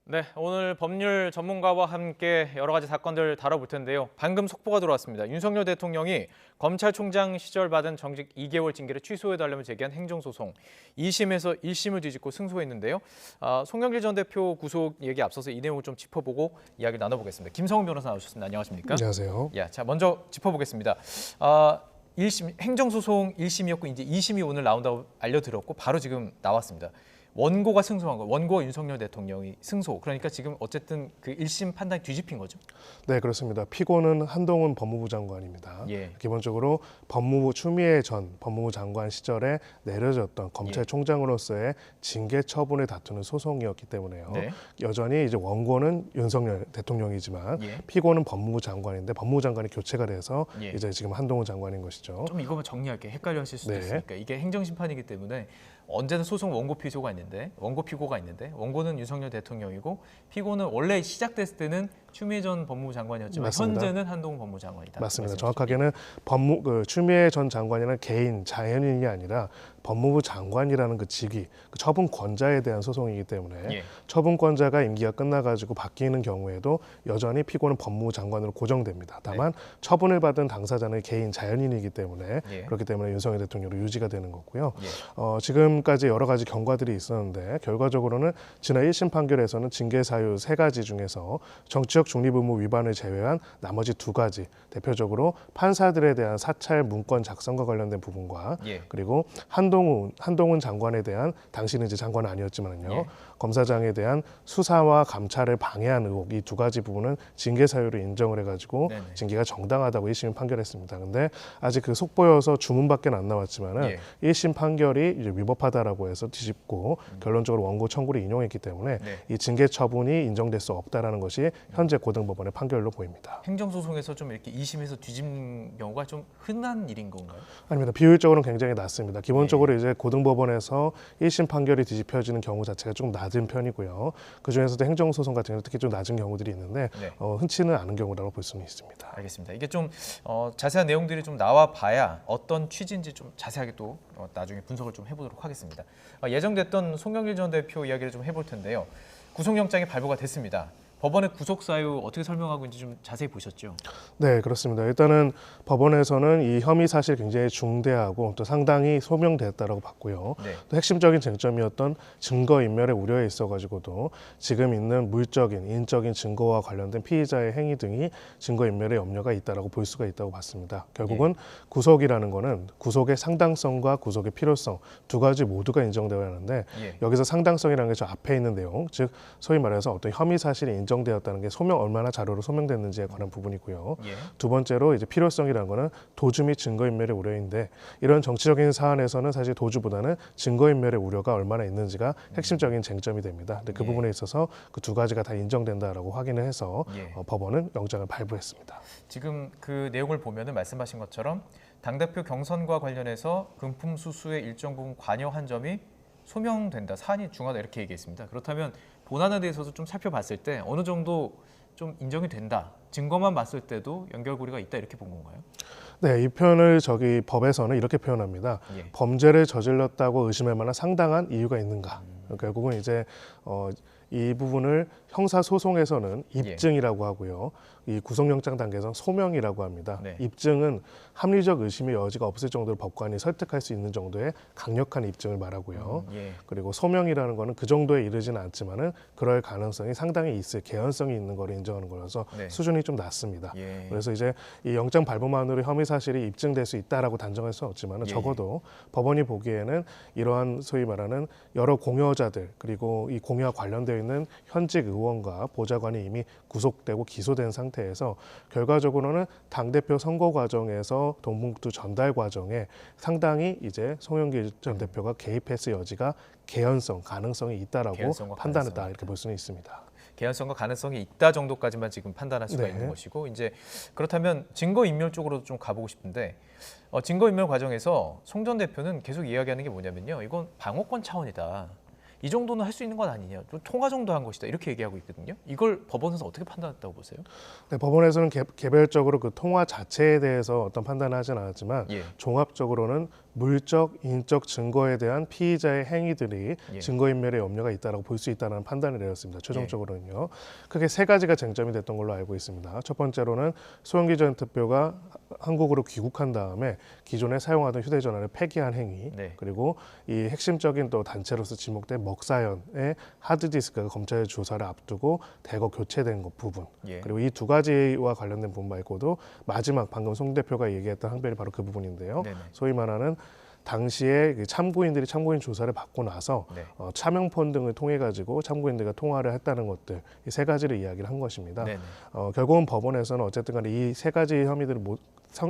네, 오늘 법률 전문가와 함께 여러 가지 사건들 다뤄볼 텐데요. 방금 속보가 들어왔습니다. 윤석열 대통령이 검찰총장 시절 받은 정직 2개월 징계를 취소해달라며 제기한 행정소송 2심에서 1심을 뒤집고 승소했는데요. 송영길 전 대표 구속 얘기 앞서서 이 내용을 좀 짚어보고 이야기를 나눠보겠습니다. 김성훈 변호사 나오셨습니다. 안녕하십니까? 안녕하세요. 자, 먼저 짚어보겠습니다. 1심 행정소송 1심이었고 이제 2심이 오늘 나온다고 알려드렸고 바로 지금 나왔습니다. 원고가 승소한 거, 원고와 윤석열 대통령이 승소. 그러니까 지금 어쨌든 그 1심 판단이 뒤집힌 거죠? 네, 그렇습니다. 피고는 한동훈 법무부 장관입니다. 예. 기본적으로 법무부 추미애 전 법무부 장관 시절에 내려졌던 검찰총장으로서의 징계 처분을 다투는 소송이었기 때문에요. 네. 여전히 이제 원고는 윤석열 대통령이지만 예. 피고는 법무부 장관인데 법무부 장관이 교체가 돼서 예. 이제 지금 한동훈 장관인 것이죠. 좀 이거만 정리할게요. 헷갈려 하실 수도 네. 있으니까. 이게 행정심판이기 때문에 언제든 소송 원고 피고가 있는데 원고는 윤석열 대통령이고 피고는 원래 시작됐을 때는 추미애 전 법무부 장관이었지만 맞습니다. 현재는 한동훈 법무부 장관이다. 맞습니다. 정확하게는 추미애 전 장관이라는 개인 자연인이 아니라 법무부 장관이라는 그 직위, 그 처분권자에 대한 소송이기 때문에 예. 처분권자가 임기가 끝나가지고 바뀌는 경우에도 여전히 피고는 법무부 장관으로 고정됩니다. 다만 처분을 받은 당사자는 개인 자연인이기 때문에 그렇기 때문에 윤석열 대통령으로 유지가 되는 거고요. 지금까지 여러 가지 경과들이 있었는데 결과적으로는 지난 1심 판결에서는 징계 사유 3가지 중에서 정치적 중립 의무 위반을 제외한 나머지 2가지, 대표적으로 판사들에 대한 사찰 문건 작성과 관련된 부분과 그리고 한동훈 장관에 대한, 당시는 이제 장관은 아니었지만요, 검사장에 대한 수사와 감찰을 방해한 의혹, 이 2가지 부분은 징계 사유로 인정을 해가지고 징계가 정당하다고 1심이 판결했습니다. 근데 아직 그 속보여서 주문밖에 안 나왔지만은 1심 판결이 이제 위법하다라고 해서 뒤집고 결론적으로 원고 청구를 인용했기 때문에 이 징계 처분이 인정될 수 없다라는 것이 현재 고등법원의 판결로 보입니다. 행정소송에서 좀 이렇게 2심에서 뒤집는 경우가 좀 흔한 일인 건가요? 아닙니다. 비율적으로는 굉장히 낮습니다. 기본적으로 이제 고등법원에서 1심 판결이 뒤집혀지는 경우 자체가 좀 낮은 편이고요. 그중에서도 행정소송 같은 경우는 특히 좀 낮은 경우들이 있는데 흔치는 않은 경우라고 볼 수는 있습니다. 알겠습니다. 이게 좀 자세한 내용들이 좀 나와 봐야 어떤 취지인지 좀 자세하게 또 나중에 분석을 좀 해보도록 하겠습니다. 예정됐던 송영길 전 대표 이야기를 좀 해볼 텐데요. 구속영장이 발부가 됐습니다. 법원의 구속 사유 어떻게 설명하고 있는지 좀 자세히 보셨죠? 네, 그렇습니다. 일단은 법원에서는 이 혐의 사실이 굉장히 중대하고 또 상당히 소명됐다라고 봤고요. 또 핵심적인 쟁점이었던 증거인멸의 우려에 있어가지고도 지금 있는 물적인, 인적인 증거와 관련된 피의자의 행위 등이 증거인멸의 염려가 있다라고 볼 수가 있다고 봤습니다. 결국은 구속이라는 거는 구속의 상당성과 구속의 필요성 2가지 모두가 인정되어야 하는데 여기서 상당성이라는 게 저 앞에 있는 내용, 즉 소위 말해서 어떤 혐의 사실이 인정되었다는 게 얼마나 자료로 소명됐는지에 관한 부분이고요. 2번째로 이제 필요성이라는 거는 도주 및 증거인멸의 우려인데 이런 정치적인 사안에서는 사실 도주보다는 증거인멸의 우려가 얼마나 있는지가 핵심적인 쟁점이 됩니다. 근데 그 부분에 있어서 그 2가지가 다 인정된다라고 확인을 해서 법원은 영장을 발부했습니다. 지금 그 내용을 보면은 말씀하신 것처럼 당대표 경선과 관련해서 금품 수수의 일정 부분 관여한 점이 소명된다, 사안이 중하다 이렇게 얘기했습니다. 그렇다면 본안에 대해서도 좀 살펴봤을 때 어느 정도 좀 인정이 된다, 증거만 봤을 때도 연결고리가 있다 이렇게 본 건가요? 네, 이 표현을 법에서는 이렇게 표현합니다. 범죄를 저질렀다고 의심할 만한 상당한 이유가 있는가. 결국은 이제 이 부분을 형사소송에서는 입증이라고 하고요. 이 구속영장 단계에서는 소명이라고 합니다. 입증은 합리적 의심의 여지가 없을 정도로 법관이 설득할 수 있는 정도의 강력한 입증을 말하고요. 그리고 소명이라는 거는 그 정도에 이르지는 않지만은 그럴 가능성이 상당히 있을, 개연성이 있는 걸 인정하는 거라서 수준이 좀 낮습니다. 그래서 이제 이 영장 발부만으로 혐의 사실이 입증될 수 있다라고 단정할 수는 없지만은 적어도 법원이 보기에는 이러한 소위 말하는 여러 공여자들, 그리고 이 공여와 관련되어 있는 현직 의원과 보좌관이 이미 구속되고 기소된 상태에서 결과적으로는 당대표 선거 과정에서 돈봉투 전달 과정에 상당히 이제 송영길 전 대표가 개입했을 여지가 개연성, 가능성이 있다라고 판단했다, 이렇게 볼 수는 있습니다. 개연성과 가능성이 있다 정도까지만 지금 판단할 수가 있는 것이고, 이제 그렇다면 증거인멸 쪽으로 좀 가보고 싶은데 증거인멸 과정에서 송 전 대표는 계속 이야기하는 게 뭐냐면요, 이건 방어권 차원이다, 이 정도는 할 수 있는 건 아니냐, 좀 통화 정도 한 것이다 이렇게 얘기하고 있거든요. 이걸 법원에서 어떻게 판단했다고 보세요? 네, 법원에서는 개별적으로 그 통화 자체에 대해서 어떤 판단을 하진 않았지만 종합적으로는 물적, 인적 증거에 대한 피의자의 행위들이 예. 증거인멸의 염려가 있다고 볼 수 있다는 판단을 내렸습니다. 최종적으로는요. 크게 세 가지가 쟁점이 됐던 걸로 알고 있습니다. 첫 번째로는 소형기 전 대표가 한국으로 귀국한 다음에 기존에 사용하던 휴대전화를 폐기한 행위, 네. 그리고 이 핵심적인 또 단체로서 지목된 먹사연의 하드디스크가 검찰 조사를 앞두고 대거 교체된 것 부분, 예. 그리고 이 두 가지와 관련된 부분 말고도 마지막 방금 송 대표가 얘기했던 항변이 바로 그 부분인데요. 네네. 소위 말하는 당시에 그 참고인들이 참고인 조사를 받고 나서 네. 차명폰 등을 통해 가지고 참고인들과 통화를 했다는 것들, 이 세 가지를 이야기를 한 것입니다. 네네. 결국은 법원에서는 어쨌든 간에 이 세 가지 혐의들을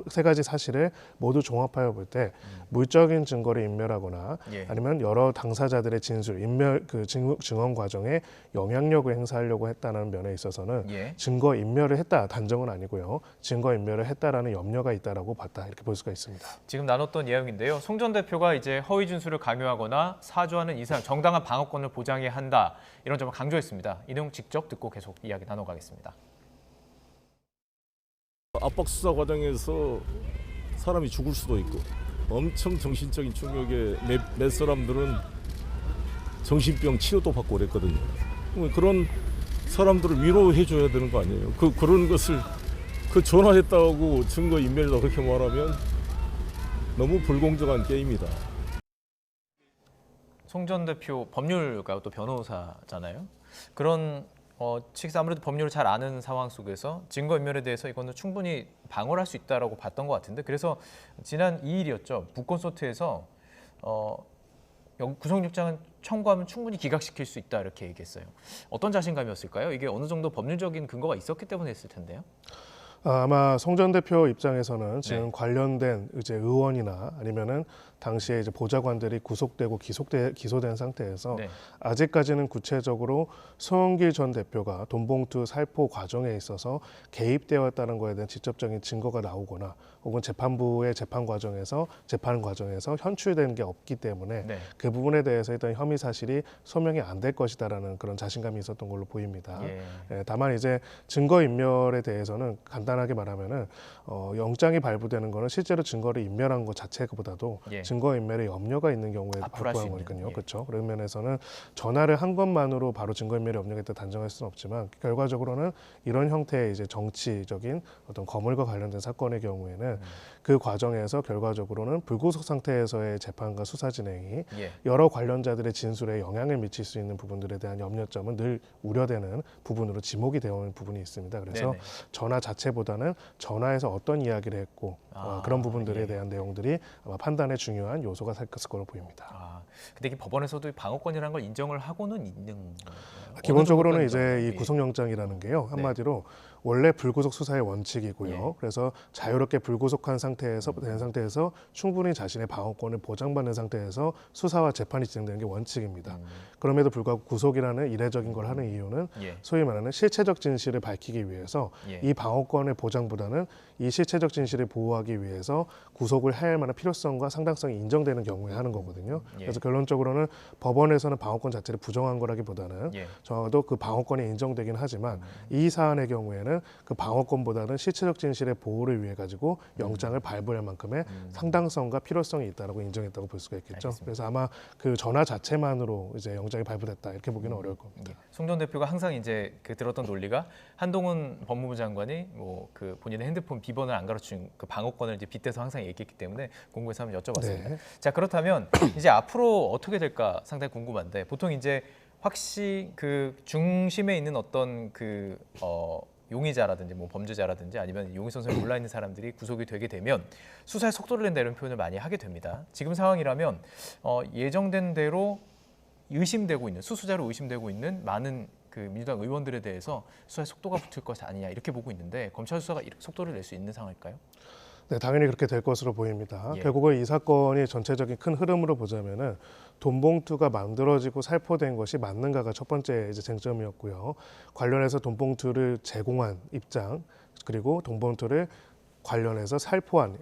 세 가지 사실을 모두 종합하여 볼 때 물적인 증거를 인멸하거나 예. 아니면 여러 당사자들의 진술, 인멸 그 증언 과정에 영향력을 행사하려고 했다는 면에 있어서는 예. 증거 인멸을 했다 단정은 아니고요. 증거 인멸을 했다라는 염려가 있다라고 봤다 이렇게 볼 수가 있습니다. 지금 나눴던 내용인데요. 송 전 대표가 이제 허위 진술을 강요하거나 사주하는 이상 정당한 방어권을 보장해야 한다 이런 점을 강조했습니다. 이 내용 직접 듣고 계속 이야기 나눠가겠습니다. 압박 수사 과정에서 사람이 죽을 수도 있고 엄청 정신적인 충격에 몇 사람들은 정신병 치료도 받고 그랬거든요. 그런 사람들을 위로해 줘야 되는 거 아니에요. 그런 것을 전화했다고 증거 인멸이다 그렇게 말하면 너무 불공정한 게임이다. 송 전 대표 법률가 또 변호사잖아요. 그런 측에서 아무래도 법률을 잘 아는 상황 속에서 증거인멸에 대해서 이거는 충분히 방어를 할 수 있다라고 봤던 것 같은데, 그래서 지난 2일이었죠. 북콘서트에서 구속영장은 청구하면 충분히 기각시킬 수 있다 이렇게 얘기했어요. 어떤 자신감이었을까요? 이게 어느 정도 법률적인 근거가 있었기 때문에 했을 텐데요. 아마 송 전 대표 입장에서는 지금 네. 관련된 이제 의원이나 아니면은 당시에 이제 보좌관들이 구속되고 기소된 상태에서 네. 아직까지는 구체적으로 송영길 전 대표가 돈봉투 살포 과정에 있어서 개입되었다는 것에 대한 직접적인 증거가 나오거나 혹은 재판부의 재판 과정에서 현출된 게 없기 때문에 네. 그 부분에 대해서 일단 혐의 사실이 소명이 안 될 것이다라는 그런 자신감이 있었던 걸로 보입니다. 예. 다만 이제 증거 인멸에 대해서는 간단하게 말하면은 영장이 발부되는 거는 실제로 증거를 인멸한 것 자체보다도 예. 증거 인멸에 염려가 있는 경우에 앞으로 할수 발부한 있는, 거니까요. 예. 그렇죠. 그런 면에서는 전화를 한 것만으로 바로 증거 인멸에 염려가 있다 단정할 수는 없지만 결과적으로는 이런 형태의 이제 정치적인 어떤 거물과 관련된 사건의 경우에는 그 과정에서 결과적으로는 불구속 상태에서의 재판과 수사 진행이 예. 여러 관련자들의 진술에 영향을 미칠 수 있는 부분들에 대한 염려점은 늘 우려되는 부분으로 지목이 되어 오는 부분이 있습니다. 그래서 네네. 전화 자체보다는 전화에서 어떤 이야기를 했고 그런 부분들에 예. 대한 내용들이 아마 판단에 중요한 요소가 될 것으로 보입니다. 근데 이게 법원에서도 방어권이라는 걸 인정을 하고는 있는 건가요? 기본적으로는 어느 이제 정도까지 이 구속영장이라는 게요. 네. 한마디로 원래 불구속 수사의 원칙이고요. 예. 그래서 자유롭게 불구속한 된 상태에서 충분히 자신의 방어권을 보장받는 상태에서 수사와 재판이 진행되는 게 원칙입니다. 그럼에도 불구하고 구속이라는 이례적인 걸 하는 이유는 예. 소위 말하는 실체적 진실을 밝히기 위해서 예. 이 방어권의 보장보다는 이 실체적 진실을 보호하기 위해서 구속을 해야 할 만한 필요성과 상당성이 인정되는 경우에 하는 거거든요. 예. 그래서 결론적으로는 법원에서는 방어권 자체를 부정한 거라기보다는 예. 적어도 그 방어권이 인정되긴 하지만 이 사안의 경우에는 그 방어권보다는 실체적 진실의 보호를 위해 가지고 영장을 발부할 만큼의 상당성과 필요성이 있다라고 인정했다고 볼 수가 있겠죠. 알겠습니다. 그래서 아마 그 전화 자체만으로 이제 영장이 발부됐다 이렇게 보기는 어려울 겁니다. 송 전 대표가 항상 이제 그 들었던 논리가 한동훈 법무부 장관이 뭐 그 본인의 핸드폰 비번을 안 가르친 그 방어권을 이제 빗대서 항상 얘기했기 때문에 궁금해서 한번 여쭤봤습니다. 네. 자, 그렇다면 이제 앞으로 어떻게 될까 상당히 궁금한데, 보통 이제 그 중심에 있는 어떤 용의자라든지 뭐 범죄자라든지 아니면 용의 선상에 올라 있는 사람들이 구속이 되게 되면 수사에 속도를 낸다 이런 표현을 많이 하게 됩니다. 지금 상황이라면 예정된 대로 수수자로 의심되고 있는 많은 그 민주당 의원들에 대해서 수사에 속도가 붙을 것 아니냐 이렇게 보고 있는데, 검찰 수사가 이렇게 속도를 낼 수 있는 상황일까요? 네, 당연히 그렇게 될 것으로 보입니다. 예. 결국은 이 사건이 전체적인 큰 흐름으로 보자면은 돈봉투가 만들어지고 살포된 것이 맞는가가 첫 번째 이제 쟁점이었고요. 관련해서 돈봉투를 제공한 입장, 그리고 돈봉투를 관련해서 살포한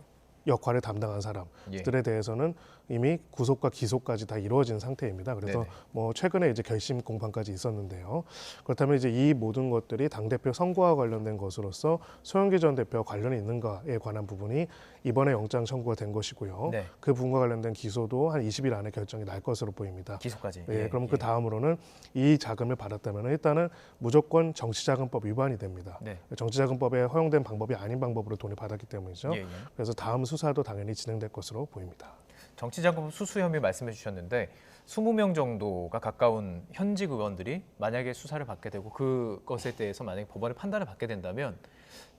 역할을 담당한 사람들에 대해서는 이미 구속과 기소까지 다 이루어진 상태입니다. 그래서 네네. 뭐 최근에 이제 결심 공판까지 있었는데요. 그렇다면 이제 이 모든 것들이 당 대표 선거와 관련된 것으로서 소영기 전 대표와 관련이 있는가에 관한 부분이 이번에 영장 청구가 된 것이고요. 네. 그 부분과 관련된 기소도 한 20일 안에 결정이 날 것으로 보입니다. 기소까지. 예, 그럼 그 다음으로는 이 자금을 받았다면 일단은 무조건 정치자금법 위반이 됩니다. 네. 정치자금법에 허용된 방법이 아닌 방법으로 돈을 받았기 때문이죠. 예, 예. 그래서 다음 수사도 당연히 진행될 것으로 보입니다. 정치자금 수수 혐의 말씀해 주셨는데 20명 정도가 가까운 현직 의원들이 만약에 수사를 받게 되고 그것에 대해서 만약에 법원의 판단을 받게 된다면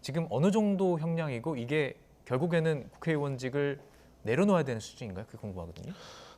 지금 어느 정도 형량이고 이게 결국에는 국회의원직을 내려놓아야 되는 수준인가요? 그게 궁금하거든요.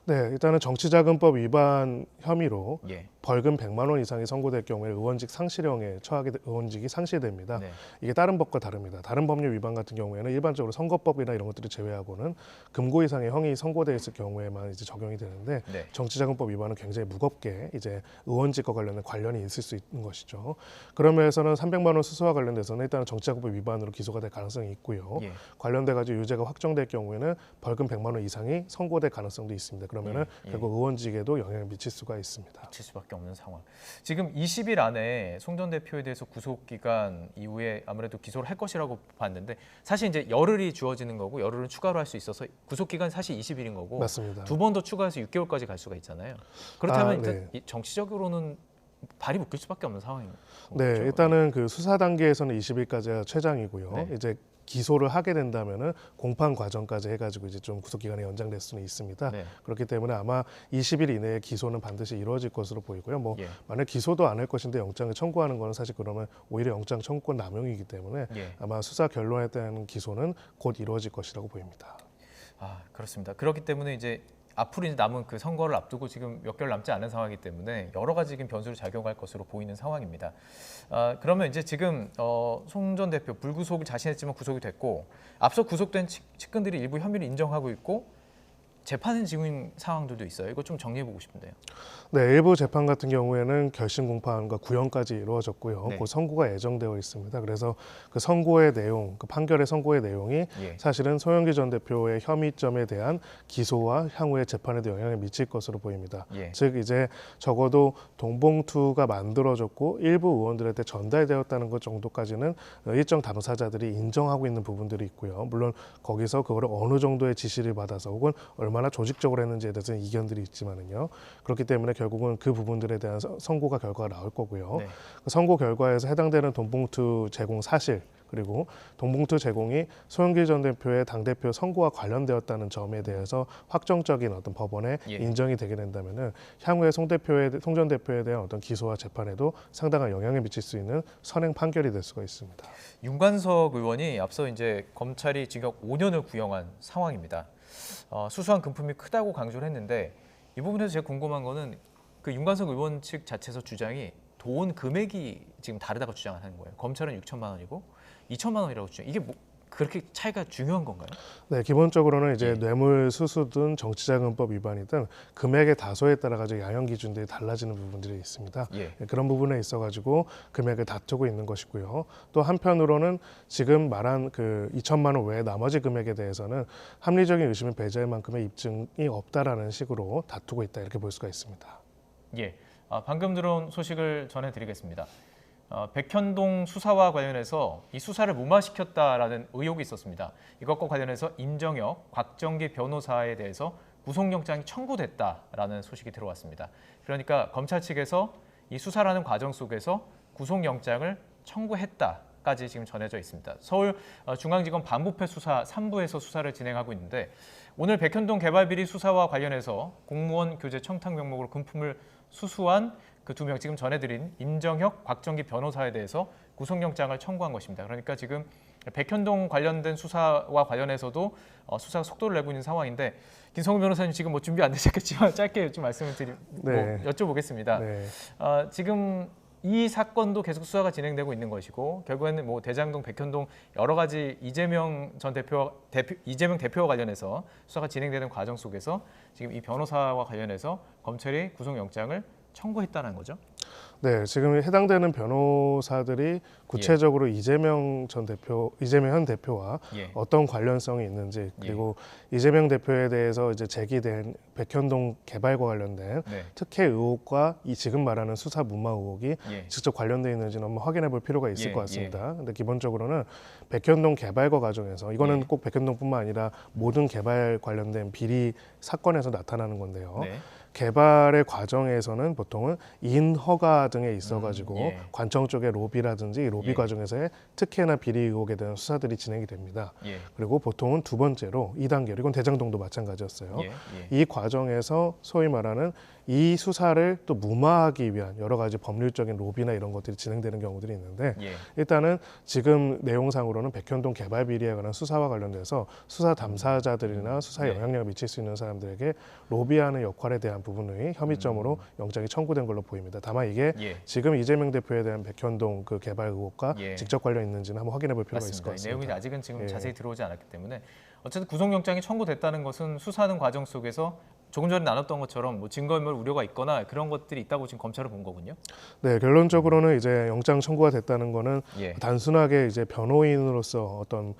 네, 일단은 정치자금법 위반 혐의로 예. 벌금 100만 원 이상이 선고될 경우에 의원직 상실형에 처하게 의원직이 상실됩니다. 네. 이게 다른 법과 다릅니다. 다른 법률 위반 같은 경우에는 일반적으로 선거법이나 이런 것들을 제외하고는 금고 이상의 형이 선고돼 있을 경우에만 이제 적용이 되는데 네. 정치자금법 위반은 굉장히 무겁게 이제 의원직과 관련된 관련이 있을 수 있는 것이죠. 그런 면에서는 300만 원 수수와 관련돼서는 일단은 정치자금법 위반으로 기소가 될 가능성이 있고요. 예. 관련돼 가지고 유죄가 확정될 경우에는 벌금 100만 원 이상이 선고될 가능성도 있습니다. 그러면은 예. 결국 의원직에도 영향을 미칠 수가 있습니다. 미칠 수밖에 없는 상황. 지금 20일 안에 송 전 대표에 대해서 구속 기간 이후에 아무래도 기소를 할 것이라고 봤는데 사실 이제 열흘이 주어지는 거고 열흘은 추가로 할 수 있어서 구속 기간 사실 20일인 거고 맞습니다. 두 번 더 추가해서 6개월까지 갈 수가 있잖아요. 그렇다면 네. 일단 정치적으로는 발이 묶일 수밖에 없는 상황인 거죠. 네, 일단은 그 수사 단계에서는 20일까지가 최장이고요. 네. 이제 기소를 하게 된다면은 공판 과정까지 해가지고 이제 좀 구속 기간이 연장될 수는 있습니다. 네. 그렇기 때문에 아마 20일 이내에 기소는 반드시 이루어질 것으로 보이고요. 뭐 예. 만약 기소도 안 할 것인데 영장을 청구하는 거는 사실 그러면 오히려 영장 청구권 남용이기 때문에 예. 아마 수사 결론에 대한 기소는 곧 이루어질 것이라고 보입니다. 아, 그렇습니다. 그렇기 때문에 이제 앞으로 이제 남은 그 선거를 앞두고 지금 몇 개월 남지 않은 상황이기 때문에 여러 가지 지금 변수를 작용할 것으로 보이는 상황입니다. 그러면 이제 지금 송 전 대표 불구속을 자신했지만 구속이 됐고 앞서 구속된 측근들이 일부 혐의를 인정하고 있고 재판은 지금 상황들도 있어요. 이거 좀 정리해 보고 싶은데요. 네, 일부 재판 같은 경우에는 결심 공판과 구형까지 이루어졌고요. 네. 그 선고가 예정되어 있습니다. 그래서 그 선고의 내용, 그 판결의 선고의 내용이 예. 사실은 소영기 전 대표의 혐의점에 대한 기소와 향후의 재판에도 영향을 미칠 것으로 보입니다. 예. 즉 이제 적어도 동봉투가 만들어졌고 일부 의원들한테 전달되었다는 것 정도까지는 일정 당사자들이 인정하고 있는 부분들이 있고요. 물론 거기서 그거를 어느 정도의 지시를 받아서 혹은 얼마나 조직적으로 했는지에 대해서는 이견들이 있지만은요. 그렇기 때문에 결국은 그 부분들에 대한 선고가 결과가 나올 거고요. 네. 그 선고 결과에서 해당되는 돈봉투 제공 사실 그리고 동봉투 제공이 소영기 전 대표의 당대표 선거와 관련되었다는 점에 대해서 확정적인 어떤 법원에 예. 인정이 되게 된다면은 향후에 송 전 대표에 대한 어떤 기소와 재판에도 상당한 영향을 미칠 수 있는 선행 판결이 될 수가 있습니다. 윤관석 의원이 앞서 이제 검찰이 징역 5년을 구형한 상황입니다. 수수한 금품이 크다고 강조를 했는데 이 부분에서 제가 궁금한 거는 그 윤관석 의원 측 자체에서 주장이 돈 금액이 지금 다르다고 주장하는 거예요. 검찰은 6천만 원이고 2천만 원이라고 주장. 이게 뭐 그렇게 차이가 중요한 건가요? 네, 기본적으로는 이제 예. 뇌물 수수든 정치자금법 위반이든 금액의 다소에 따라 가지고 양형 기준들이 달라지는 부분들이 있습니다. 예. 그런 부분에 있어 가지고 금액을 다투고 있는 것이고요. 또 한편으로는 지금 말한 그 2천만 원 외에 나머지 금액에 대해서는 합리적인 의심을 배제할 만큼의 입증이 없다라는 식으로 다투고 있다 이렇게 볼 수가 있습니다. 예. 방금 들어온 소식을 전해드리겠습니다. 백현동 수사와 관련해서 이 수사를 무마시켰다라는 의혹이 있었습니다. 이것과 관련해서 임정혁, 곽정기 변호사에 대해서 구속영장이 청구됐다라는 소식이 들어왔습니다. 그러니까 검찰 측에서 이 수사라는 과정 속에서 구속영장을 청구했다까지 지금 전해져 있습니다. 서울중앙지검 반부패 수사 3부에서 수사를 진행하고 있는데 오늘 백현동 개발비리 수사와 관련해서 공무원 교체 청탁 명목으로 금품을 수수한 그 두 명 지금 전해드린 임정혁, 곽정기 변호사에 대해서 구속영장을 청구한 것입니다. 그러니까 지금 백현동 관련된 수사와 관련해서도 수사가 속도를 내고 있는 상황인데 김성훈 변호사님 지금 뭐 준비 안 되셨겠지만 짧게 좀 말씀을 네. 여쭤보겠습니다. 네. 지금 이 사건도 계속 수사가 진행되고 있는 것이고 결국에는 뭐 대장동, 백현동 여러 가지 이재명 대표와 관련해서 수사가 진행되는 과정 속에서 지금 이 변호사와 관련해서 검찰이 구속영장을 청구했다는 거죠. 네, 지금 해당되는 변호사들이 구체적으로 이재명 현 대표와 예. 어떤 관련성이 있는지, 그리고 이재명 대표에 대해서 이제 제기된 백현동 개발과 관련된 네. 특혜 의혹과 이 지금 말하는 수사 무마 의혹이 예. 직접 관련돼 있는지는 한번 확인해 볼 필요가 있을 예, 것 같습니다. 근데 기본적으로는 백현동 개발과 과정에서 이거는 예. 꼭 백현동뿐만 아니라 모든 개발 관련된 비리 사건에서 나타나는 건데요. 네. 개발의 과정에서는 보통은 인허가 등에 있어가지고 예. 관청 쪽의 로비라든지 이 로비 예. 과정에서의 특혜나 비리 의혹에 대한 수사들이 진행이 됩니다. 예. 그리고 보통은 두 번째로 2단계로 이건 대장동도 마찬가지였어요. 예. 예. 이 과정에서 소위 말하는 이 수사를 또 무마하기 위한 여러 가지 법률적인 로비나 이런 것들이 진행되는 경우들이 있는데 예. 일단은 지금 내용상으로는 백현동 개발 비리에 관한 수사와 관련돼서 수사 담사자들이나 수사에 네. 영향력을 미칠 수 있는 사람들에게 로비하는 역할에 대한 부분의 혐의점으로 영장이 청구된 걸로 보입니다. 다만 이게 예. 지금 이재명 대표에 대한 백현동 그 개발 의혹과 예. 직접 관련 있는지는 한번 확인해 볼 필요가 있을 맞습니다. 것 같습니다. 내용이 아직은 지금 예. 자세히 들어오지 않았기 때문에 어쨌든 구속영장이 청구됐다는 것은 수사하는 과정 속에서 조금 전에 나눴던 것처럼 뭐 증거인멸 우려가 있거나 그런 것들이 있다고 지금 검찰은 본 거군요. 네, 결론적으로는 이제 영장 청구가 됐다는 거는 예. 단순하게 이제 변호인으로서 어떤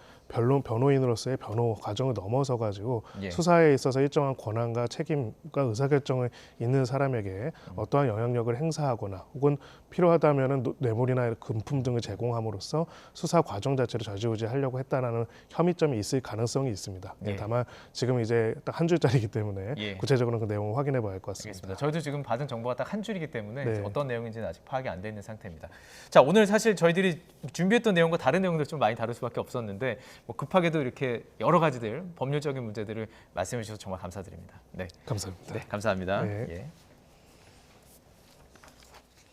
변호인으로서의 변호 과정을 넘어서 가지고 예. 수사에 있어서 일정한 권한과 책임과 의사결정을 있는 사람에게 어떠한 영향력을 행사하거나 혹은 필요하다면은 뇌물이나 금품 등을 제공함으로써 수사 과정 자체를 좌지우지하려고 했다라는 혐의점이 있을 가능성이 있습니다. 네, 예. 다만 지금 이제 딱 한 줄짜리이기 때문에 예. 구체적으로 그 내용을 확인해 봐야 할 것 같습니다. 알겠습니다. 저희도 지금 받은 정보가 딱 한 줄이기 때문에 네. 어떤 내용인지는 아직 파악이 안 돼 있는 상태입니다. 자, 오늘 사실 저희들이 준비했던 내용과 다른 내용들 좀 많이 다룰 수밖에 없었는데 뭐 급하게도 이렇게 여러 가지들 법률적인 문제들을 말씀해 주셔서 정말 감사드립니다. 네, 감사합니다. 감사합니다. 네. 예.